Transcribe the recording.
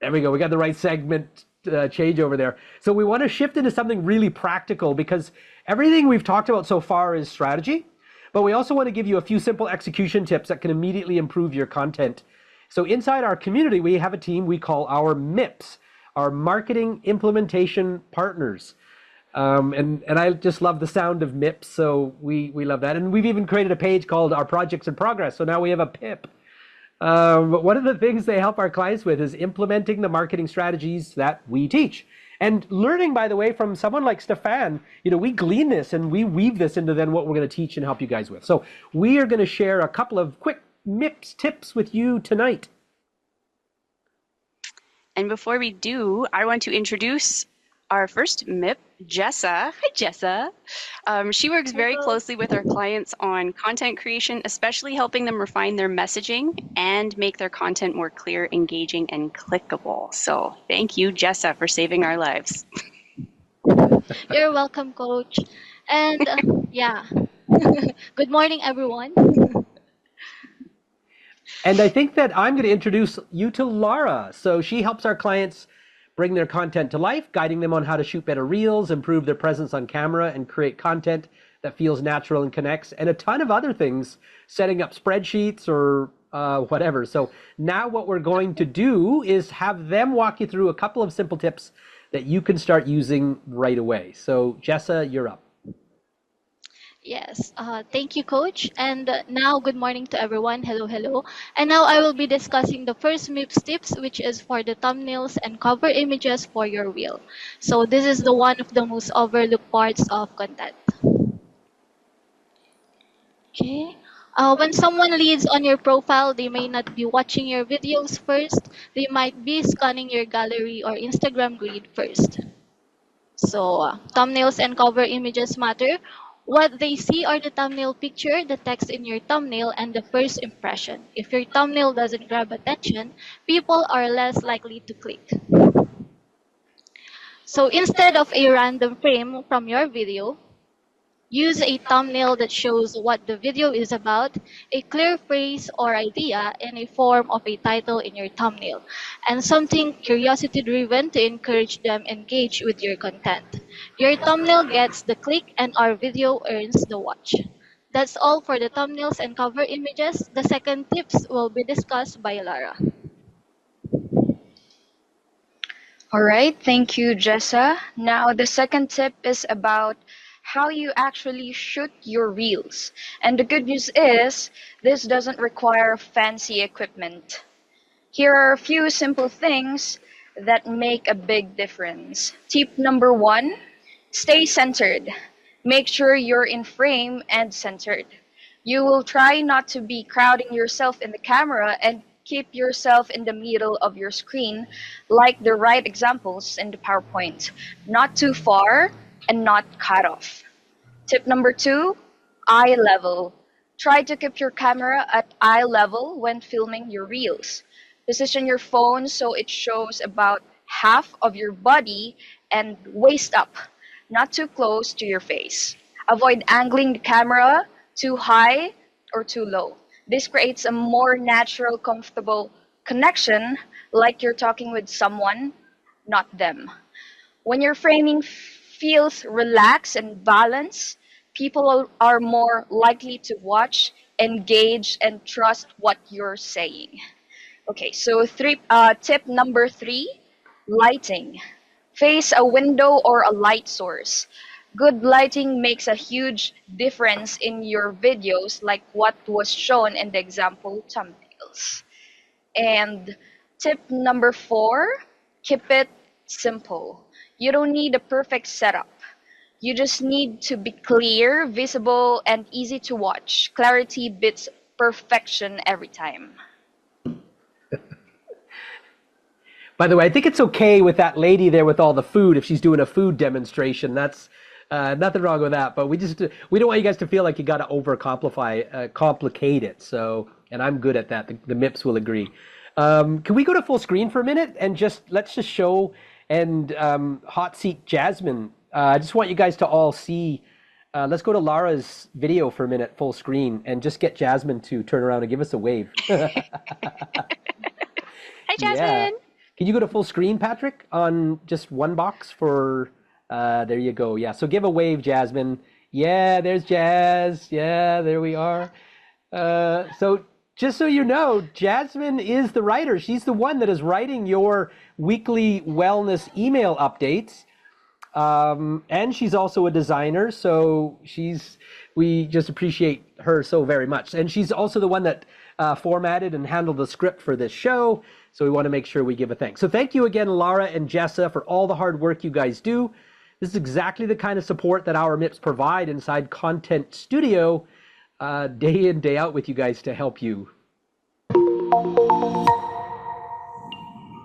There we go. We got the right segment change over there. So we want to shift into something really practical because everything we've talked about so far is strategy, but we also want to give you a few simple execution tips that can immediately improve your content. So inside our community, we have a team we call our MIPs, our Marketing Implementation Partners. And I just love the sound of MIPS, so we love that. And we've even created a page called Our Projects in Progress, so now we have a PIP. But one of the things they help our clients with is implementing the marketing strategies that we teach. And learning, by the way, from someone like Stefan, we glean this and we weave this into then what we're going to teach and help you guys with. So we are going to share a couple of quick MIPS tips with you tonight. And before we do, I want to introduce our first MIP, Jessa. Hi, Jessa. She works very closely with our clients on content creation, especially helping them refine their messaging and make their content more clear, engaging, and clickable. So thank you, Jessa, for saving our lives. You're welcome, Coach. And yeah, good morning, everyone. And I think that I'm going to introduce you to Lara. So she helps our clients bring their content to life, guiding them on how to shoot better reels, improve their presence on camera, and create content that feels natural and connects, and a ton of other things, setting up spreadsheets or whatever. So now what we're going to do is have them walk you through a couple of simple tips that you can start using right away. So Jessa, you're up. Yes, thank you, Coach. And now, good morning to everyone. Hello, hello. And now I will be discussing the first MIPS tips, which is for the thumbnails and cover images for your reel. So this is the one of the most overlooked parts of content. Okay. When someone leads on your profile, they may not be watching your videos first. They might be scanning your gallery or Instagram grid first. So thumbnails and cover images matter. What they see are the thumbnail picture, the text in your thumbnail, and the first impression. If your thumbnail doesn't grab attention, people are less likely to click. So instead of a random frame from your video, use a thumbnail that shows what the video is about, a clear phrase or idea in a form of a title in your thumbnail, and something curiosity-driven to encourage them engage with your content. Your thumbnail gets the click and our video earns the watch. That's all for the thumbnails and cover images. The second tips will be discussed by Lara. All right, thank you, Jessa. Now, the second tip is about how you actually shoot your reels. And the good news is, this doesn't require fancy equipment. Here are a few simple things that make a big difference. Tip number 1, stay centered. Make sure you're in frame and centered. You will try not to be crowding yourself in the camera and keep yourself in the middle of your screen, like the right examples in the PowerPoint. Not too far and not cut off. Tip number 2, eye level. Try to keep your camera at eye level when filming your reels. Position your phone so it shows about half of your body and waist up, not too close to your face. Avoid angling the camera too high or too low. This creates a more natural, comfortable connection, like you're talking with someone, not them. When your framing feels relaxed and balanced, people are more likely to watch, engage, and trust what you're saying. Okay, so tip number 3, lighting. Face a window or a light source. Good lighting makes a huge difference in your videos, like what was shown in the example thumbnails. And tip number 4, keep it simple. You don't need a perfect setup. You just need to be clear, visible, and easy to watch. Clarity beats perfection every time. By the way, I think it's okay with that lady there with all the food if she's doing a food demonstration. That's nothing wrong with that. But we don't want you guys to feel like you got to complicate it. So, and I'm good at that. The MIPS will agree. Can we go to full screen for a minute and let's just show and hot seat Jasmine. I just want you guys to all see Let's go to Lara's video for a minute, full screen, and just get Jasmine to turn around and give us a wave. Hi, Yeah. Jasmine. Can you go to full screen, Patrick, on just one box for, there you go. Yeah, so give a wave, Jasmine. Yeah, there's Jazz. Yeah, there we are. So just so you know, Jasmine is the writer. She's the one that is writing your weekly wellness email updates. And she's also a designer, so we just appreciate her so very much. And she's also the one that formatted and handled the script for this show, so we want to make sure we give a thanks. So thank you again, Lara and Jessa, for all the hard work you guys do. This is exactly the kind of support that our MIPs provide inside Content Studio, day in, day out with you guys to help you